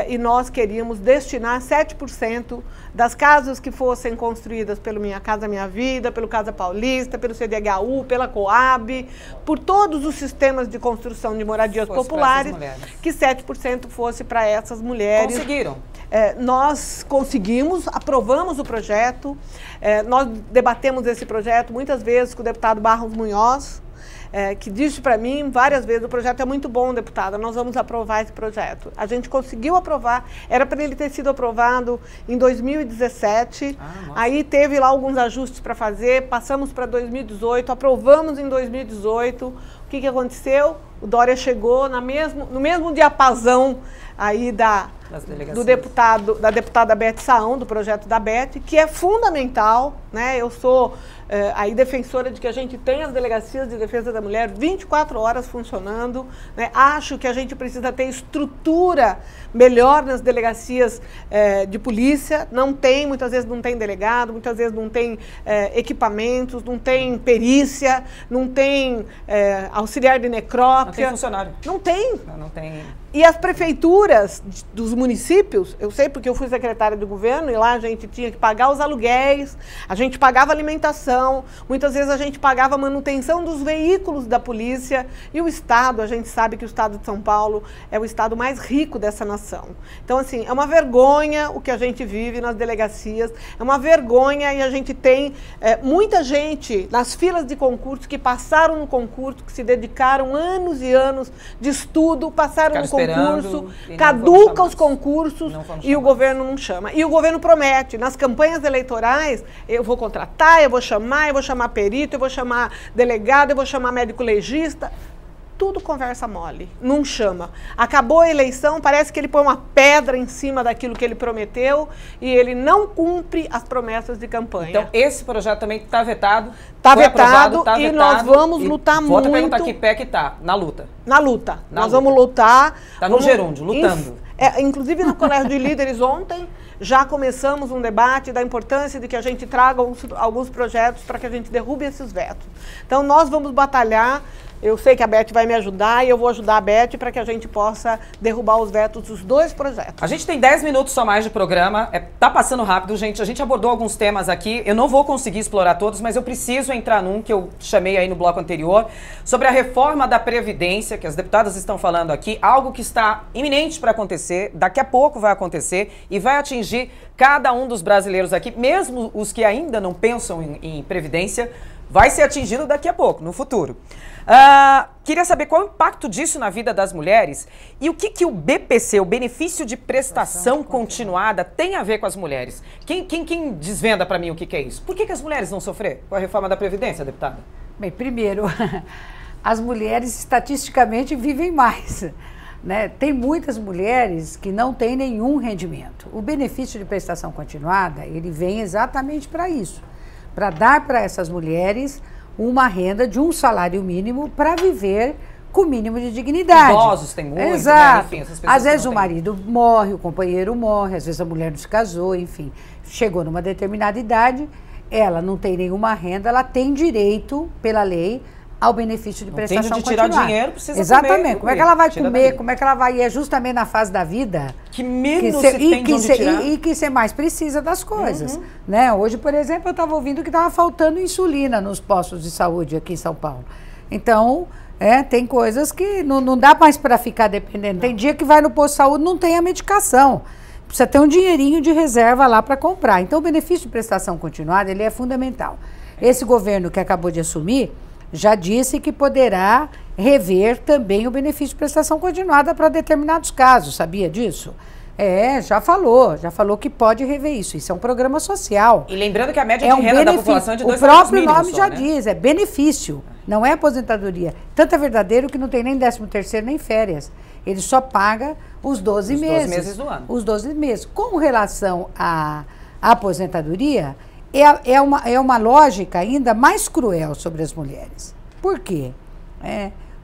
e nós queríamos destinar 7% das casas que fossem construídas pelo Minha Casa Minha Vida, pelo Casa Paulista, pelo CDHU, pela Coab, por todos os sistemas de construção de moradias populares, que 7% fosse para essas mulheres. Conseguiram? Nós conseguimos, aprovamos o projeto, nós debatemos esse projeto muitas vezes com o deputado Barros Munhoz, que disse para mim várias vezes, o projeto é muito bom, deputada, nós vamos aprovar esse projeto. A gente conseguiu aprovar, era para ele ter sido aprovado em 2017, aí teve lá alguns ajustes para fazer, passamos para 2018, aprovamos em 2018, o que aconteceu? O Dória chegou no mesmo diapasão aí da deputada Beth Saão, do projeto da Beth, que é fundamental, né? Eu sou aí defensora de que a gente tenha as delegacias de defesa da mulher 24 horas funcionando, né? Acho que a gente precisa ter estrutura melhor nas delegacias de polícia, muitas vezes não tem delegado, muitas vezes não tem equipamentos, não tem perícia, não tem auxiliar de necrópsia. Não tem funcionário. Não tem. Não tem. E as prefeituras dos municípios, eu sei porque eu fui secretária do governo e lá a gente tinha que pagar os aluguéis, a gente pagava alimentação, muitas vezes a gente pagava a manutenção dos veículos da polícia e o Estado, a gente sabe que o Estado de São Paulo é o Estado mais rico dessa nação. Então, assim, é uma vergonha o que a gente vive nas delegacias, é uma vergonha e a gente tem muita gente nas filas de concurso que passaram no concurso, que se dedicaram anos e anos de estudo, passaram no concurso, caduca os concursos e o governo não chama. E o governo promete, nas campanhas eleitorais, eu vou contratar, eu vou chamar perito, eu vou chamar delegado, eu vou chamar médico legista. tudo conversa mole, não chama. Acabou a eleição, parece que ele põe uma pedra em cima daquilo que ele prometeu e ele não cumpre as promessas de campanha. Então, esse projeto também está vetado? Está vetado e nós vamos lutar muito. Vou perguntar que pé que está, na luta. Na luta. Nós vamos lutar. Está no gerúndio, lutando. Inclusive no Colégio de Líderes ontem, já começamos um debate da importância de que a gente traga alguns projetos para que a gente derrube esses vetos. Então, nós vamos batalhar. Eu sei que a Beth vai me ajudar e eu vou ajudar a Beth para que a gente possa derrubar os vetos dos 2 projetos. A gente tem 10 minutos só mais de programa. Tá passando rápido, gente. A gente abordou alguns temas aqui. Eu não vou conseguir explorar todos, mas eu preciso entrar num que eu chamei aí no bloco anterior, sobre a reforma da Previdência, que as deputadas estão falando aqui. Algo que está iminente para acontecer, daqui a pouco vai acontecer e vai atingir cada um dos brasileiros aqui, mesmo os que ainda não pensam em Previdência, vai ser atingido daqui a pouco, no futuro. Queria saber qual o impacto disso na vida das mulheres e o que o BPC, o Benefício de Prestação Continuada, tem a ver com as mulheres. Quem desvenda para mim o que é isso? Por que as mulheres vão sofrer com a reforma da Previdência, deputada? Bem, primeiro, as mulheres estatisticamente vivem mais. Né? Tem muitas mulheres que não têm nenhum rendimento. O benefício de prestação continuada, ele vem exatamente para isso, para dar para essas mulheres uma renda de um salário mínimo para viver com o mínimo de dignidade. Idosos tem muito, exato. Né? Enfim, às vezes o marido morre, o companheiro morre, às vezes a mulher não se casou, enfim. Chegou numa determinada idade, ela não tem nenhuma renda, ela tem direito, pela lei, ao benefício de prestação continuada. Tem de tirar dinheiro, precisa exatamente. comer. Como é que ela vai comer, como é que ela vai... E é justamente na fase da vida... Que menos se tem de onde tirar. E que você mais precisa das coisas. Né? Hoje, por exemplo, eu estava ouvindo que estava faltando insulina nos postos de saúde aqui em São Paulo. Então, tem coisas que não dá mais para ficar dependendo. Não. Tem dia que vai no posto de saúde e não tem a medicação. Precisa ter um dinheirinho de reserva lá para comprar. Então, o benefício de prestação continuada, ele é fundamental. Esse governo que acabou de assumir já disse que poderá rever também o benefício de prestação continuada para determinados casos, sabia disso? Já falou que pode rever isso. Isso é um programa social. E lembrando que a média de renda da população é de 2 salários mínimos. O próprio nome já diz, é benefício, não é aposentadoria. Tanto é verdadeiro que não tem nem 13º nem férias. Ele só paga os 12 meses. 12 meses do ano. Os 12 meses. Com relação à aposentadoria, é uma lógica ainda mais cruel sobre as mulheres. Por quê?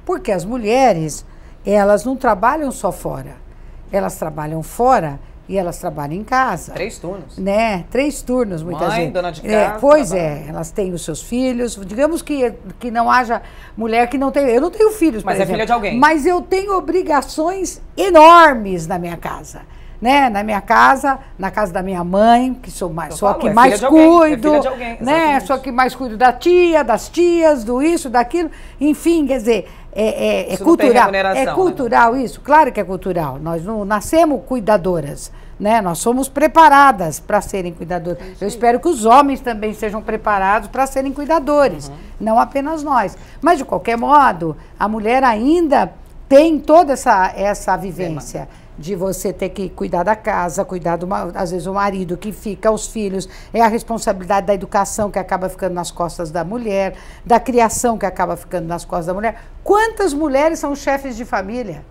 Porque as mulheres, elas não trabalham só fora. Elas trabalham fora e elas trabalham em casa. 3 turnos. Né? 3 turnos, muitas vezes. Dona de casa. Pois elas têm os seus filhos. Digamos que não haja mulher que não tenha... Eu não tenho filhos, por exemplo. Mas é filha de alguém. Mas eu tenho obrigações enormes na minha casa. Né? Na minha casa, na casa da minha mãe, que sou a que mais cuido, né? Sou a que mais cuido da tia, das tias, do isso, daquilo, enfim, quer dizer, é cultural. É cultural, né? Isso, claro que é cultural. Nós não nascemos cuidadoras, né? Nós somos preparadas para serem cuidadoras. Eu espero que os homens também sejam preparados para serem cuidadores, não apenas nós. Mas, de qualquer modo, a mulher ainda tem toda essa vivência de você ter que cuidar da casa, cuidar às vezes o marido que fica, os filhos, é a responsabilidade da educação que acaba ficando nas costas da mulher, da criação que acaba ficando nas costas da mulher. Quantas mulheres são chefes de família?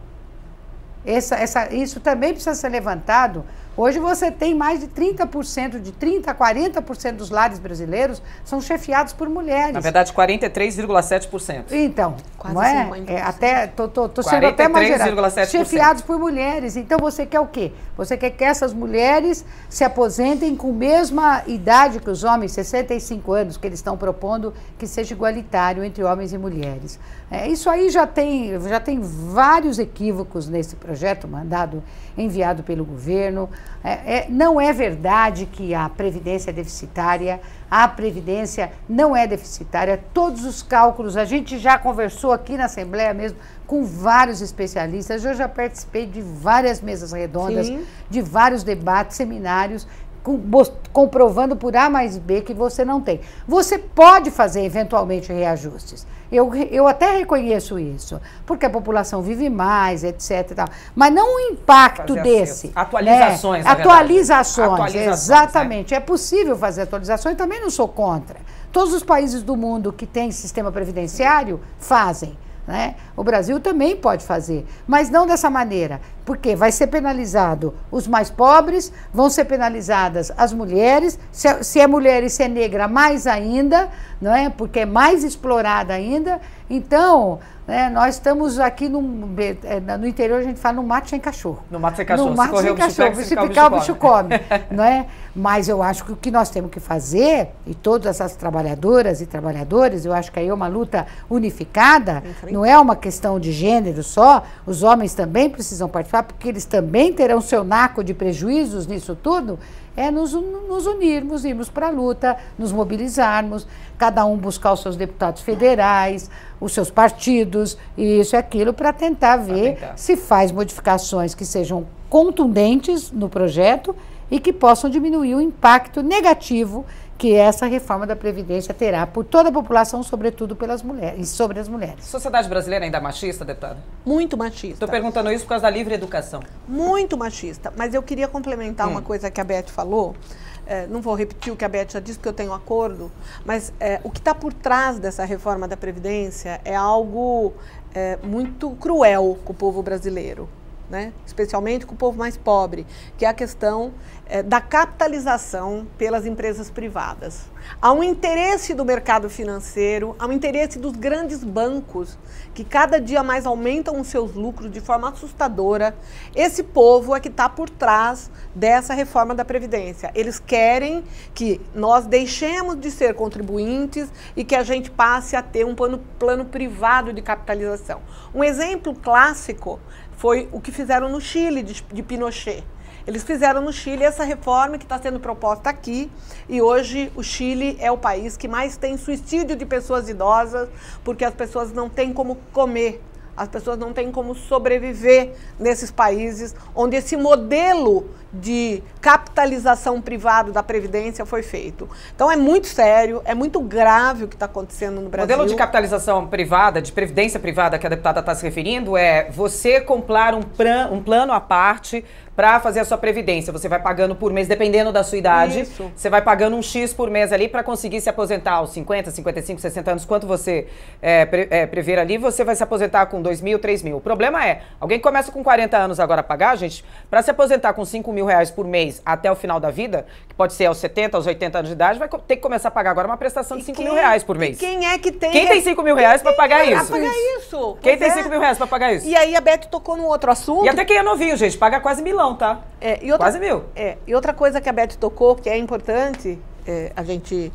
Isso também precisa ser levantado. Hoje você tem mais de 30%, de 30% a 40% dos lares brasileiros são chefiados por mulheres. Na verdade, 43,7%. Então, quase não é? 50%. Até, tô sendo até mais geral. 43,7%. Chefiados por mulheres. Então, você quer o quê? Você quer que essas mulheres se aposentem com a mesma idade que os homens, 65 anos, que eles estão propondo que seja igualitário entre homens e mulheres. Isso aí já tem vários equívocos nesse projeto enviado pelo governo. Não é verdade que a Previdência é deficitária. A Previdência não é deficitária. Todos os cálculos, a gente já conversou aqui na Assembleia mesmo com vários especialistas. Eu já participei de várias mesas redondas, de vários debates, seminários, comprovando por A mais B que você não tem. Você pode fazer eventualmente reajustes. Eu até reconheço isso, porque a população vive mais, etc. E tal. Mas não o impacto desse. Atualizações, Atualizações, exatamente. Né? É possível fazer atualizações, também não sou contra. Todos os países do mundo que têm sistema previdenciário fazem. né? O Brasil também pode fazer, mas não dessa maneira, porque vai ser penalizado os mais pobres, vão ser penalizadas as mulheres, se é mulher e se é negra, mais ainda, não é? Porque é mais explorada ainda. Então, né, nós estamos aqui no interior, a gente fala no mato sem cachorro. No mato sem cachorro, no mato sem cachorro, se picar o bicho come, não é? Mas eu acho que o que nós temos que fazer, e todas as trabalhadoras e trabalhadores, eu acho que aí é uma luta unificada, não é uma questão de gênero só, os homens também precisam participar, porque eles também terão seu naco de prejuízos nisso tudo, é nos unirmos, irmos para a luta, nos mobilizarmos, cada um buscar os seus deputados federais, os seus partidos, isso e aquilo, para tentar ver se faz modificações que sejam contundentes no projeto e que possam diminuir o impacto negativo que essa reforma da Previdência terá por toda a população, sobretudo pelas mulheres, e sobre as mulheres. Sociedade brasileira ainda é machista, deputada? Muito machista. Estou perguntando isso por causa da livre educação. Muito machista, mas eu queria complementar uma coisa que a Beth falou. Não vou repetir o que a Beth já disse, porque eu tenho acordo, mas o que está por trás dessa reforma da Previdência é algo muito cruel com o povo brasileiro, né? Especialmente com o povo mais pobre, que é a questão da capitalização pelas empresas privadas. Há um interesse do mercado financeiro, há um interesse dos grandes bancos, que cada dia mais aumentam os seus lucros de forma assustadora. Esse povo é que está por trás dessa reforma da Previdência. Eles querem que nós deixemos de ser contribuintes e que a gente passe a ter um plano privado de capitalização. Um exemplo clássico foi o que fizeram no Chile, de Pinochet. Eles fizeram no Chile essa reforma que está sendo proposta aqui, e hoje o Chile é o país que mais tem suicídio de pessoas idosas, porque as pessoas não têm como comer, as pessoas não têm como sobreviver nesses países onde esse modelo de capitalização privada da Previdência foi feito. Então é muito sério, é muito grave o que está acontecendo no Brasil. O modelo de capitalização privada, de previdência privada que a deputada está se referindo é você comprar um plano à parte para fazer a sua previdência. Você vai pagando por mês, dependendo da sua idade. Isso. Você vai pagando um X por mês ali para conseguir se aposentar aos 50, 55, 60 anos, quanto você prever ali, você vai se aposentar com 2 mil, 3 mil. O problema é, alguém que começa com 40 anos agora a pagar, gente, para se aposentar com 5 mil reais por mês até o final da vida, que pode ser aos 70, aos 80 anos de idade, vai ter que começar a pagar agora uma prestação de 5 mil reais por mês. Quem é que tem? Quem tem 5 mil reais para pagar isso? Quem tem 5 mil reais para pagar isso? E aí a Beth tocou num outro assunto. E até quem é novinho, gente, paga quase milão, tá? Quase mil. E outra coisa que a Beth tocou, que é importante a gente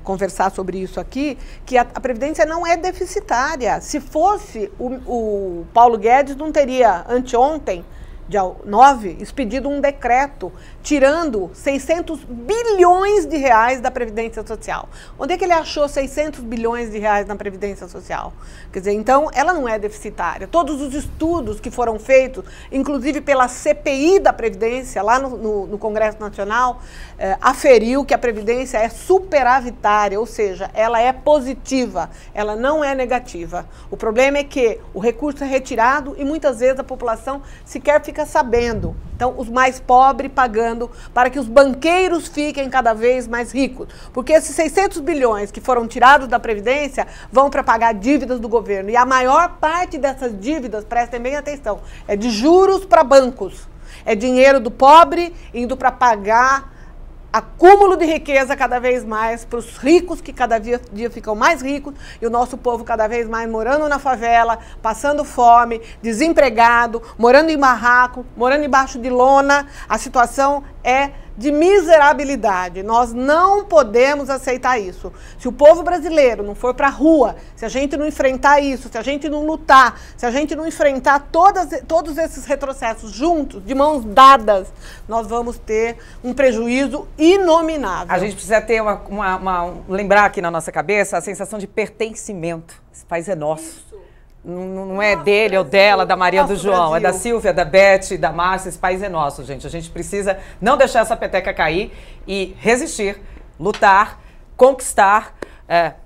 conversar sobre isso aqui, que a Previdência não é deficitária. Se fosse, o Paulo Guedes não teria, anteontem, dia 9, expedido um decreto tirando 600 bilhões de reais da Previdência Social. Onde é que ele achou 600 bilhões de reais na Previdência Social? Quer dizer, então, ela não é deficitária. Todos os estudos que foram feitos, inclusive pela CPI da Previdência, lá no Congresso Nacional, aferiu que a Previdência é superavitária, ou seja, ela é positiva, ela não é negativa. O problema é que o recurso é retirado e muitas vezes a população sequer fica sabendo. Então, os mais pobres pagando para que os banqueiros fiquem cada vez mais ricos. Porque esses 600 bilhões que foram tirados da Previdência vão para pagar dívidas do governo. E a maior parte dessas dívidas, prestem bem atenção, é de juros para bancos. É dinheiro do pobre indo para pagar acúmulo de riqueza cada vez mais para os ricos, que cada dia ficam mais ricos, e o nosso povo cada vez mais morando na favela, passando fome, desempregado, morando em barraco, morando embaixo de lona. A situação é de miserabilidade. Nós não podemos aceitar isso. Se o povo brasileiro não for para a rua, se a gente não enfrentar isso, se a gente não lutar, se a gente não enfrentar todos esses retrocessos juntos, de mãos dadas, nós vamos ter um prejuízo inominável. A gente precisa ter lembrar aqui na nossa cabeça a sensação de pertencimento. Esse país é nosso. Isso. Não é dele ou dela, da Maria do João, Brasil. É da Silvia, da Beth, da Márcia. Esse país é nosso, gente. A gente precisa não deixar essa peteca cair e resistir, lutar, conquistar,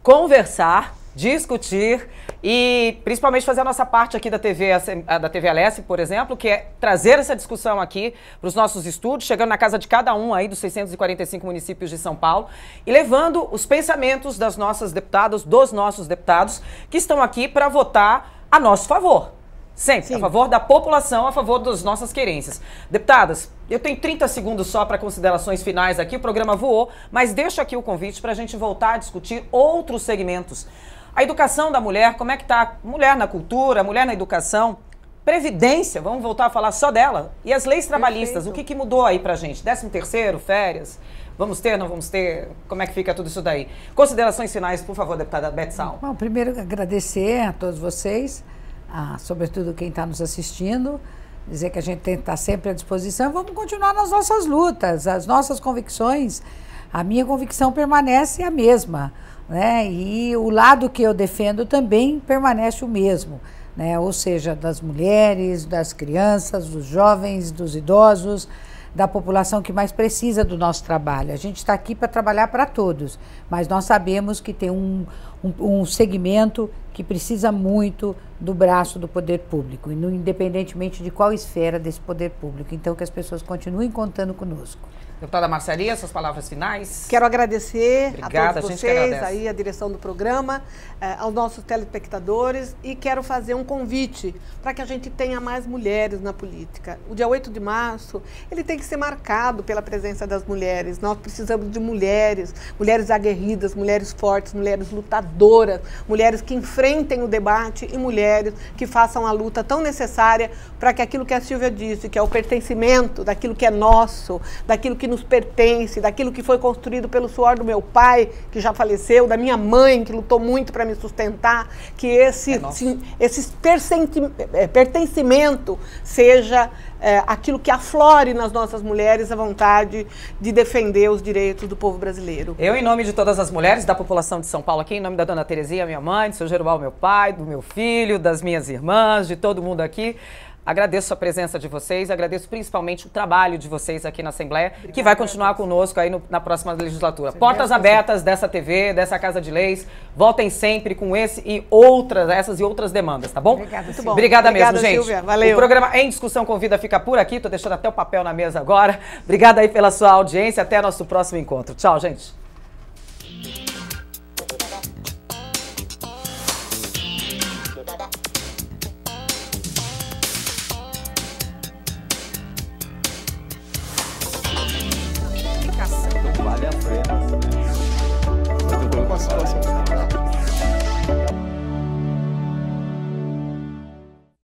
conversar, discutir e principalmente fazer a nossa parte aqui da TV LS, por exemplo, que é trazer essa discussão aqui para os nossos estúdios, chegando na casa de cada um aí dos 645 municípios de São Paulo e levando os pensamentos das nossas deputadas, dos nossos deputados que estão aqui para votar a nosso favor. Sempre, a favor da população, a favor das nossas querências. Deputadas, eu tenho 30 segundos só para considerações finais aqui, o programa voou, mas deixo aqui o convite para a gente voltar a discutir outros segmentos. A educação da mulher, como é que está? Mulher na cultura, mulher na educação, previdência, vamos voltar a falar só dela. E as leis trabalhistas, o que mudou aí para a gente? 13º, férias, vamos ter, não vamos ter? Como é que fica tudo isso daí? Considerações finais, por favor, deputada Beth Sal. Bom, primeiro agradecer a todos vocês, sobretudo quem está nos assistindo, dizer que a gente tem que estar sempre à disposição. Vamos continuar nas nossas lutas, as nossas convicções. A minha convicção permanece a mesma, né? E o lado que eu defendo também permanece o mesmo, né? Ou seja, das mulheres, das crianças, dos jovens, dos idosos, da população que mais precisa do nosso trabalho. A gente está aqui para trabalhar para todos, mas nós sabemos que tem um segmento que precisa muito do braço do poder público, independentemente de qual esfera desse poder público. Então, que as pessoas continuem contando conosco. Deputada Marcelia, suas palavras finais. Quero agradecer a todos vocês, aí a direção do programa, aos nossos telespectadores, e quero fazer um convite para que a gente tenha mais mulheres na política. O dia 8 de março, ele tem que ser marcado pela presença das mulheres. Nós precisamos de mulheres, mulheres aguerridas, mulheres fortes, mulheres lutadoras, mulheres que enfrentem o debate e mulheres que façam a luta tão necessária para que aquilo que a Silvia disse, que é o pertencimento daquilo que é nosso, daquilo que nos pertence, daquilo que foi construído pelo suor do meu pai, que já faleceu, da minha mãe, que lutou muito para me sustentar, que esse pertencimento seja aquilo que aflore nas nossas mulheres a vontade de defender os direitos do povo brasileiro. Eu, em nome de todas as mulheres da população de São Paulo aqui, em nome da dona Terezinha, minha mãe, do seu Gerubal, meu pai, do meu filho, das minhas irmãs, de todo mundo aqui, agradeço a presença de vocês, agradeço principalmente o trabalho de vocês aqui na Assembleia, que vai continuar conosco aí na próxima legislatura. Portas abertas dessa TV, dessa Casa de Leis, voltem sempre com essas e outras demandas, tá bom? Obrigada, muito bom. Obrigada mesmo, gente. Silvia, valeu. O programa Em Discussão Convida fica por aqui, tô deixando até o papel na mesa agora. Obrigada aí pela sua audiência, até nosso próximo encontro. Tchau, gente. Vale a pena. Eu tô com a situação.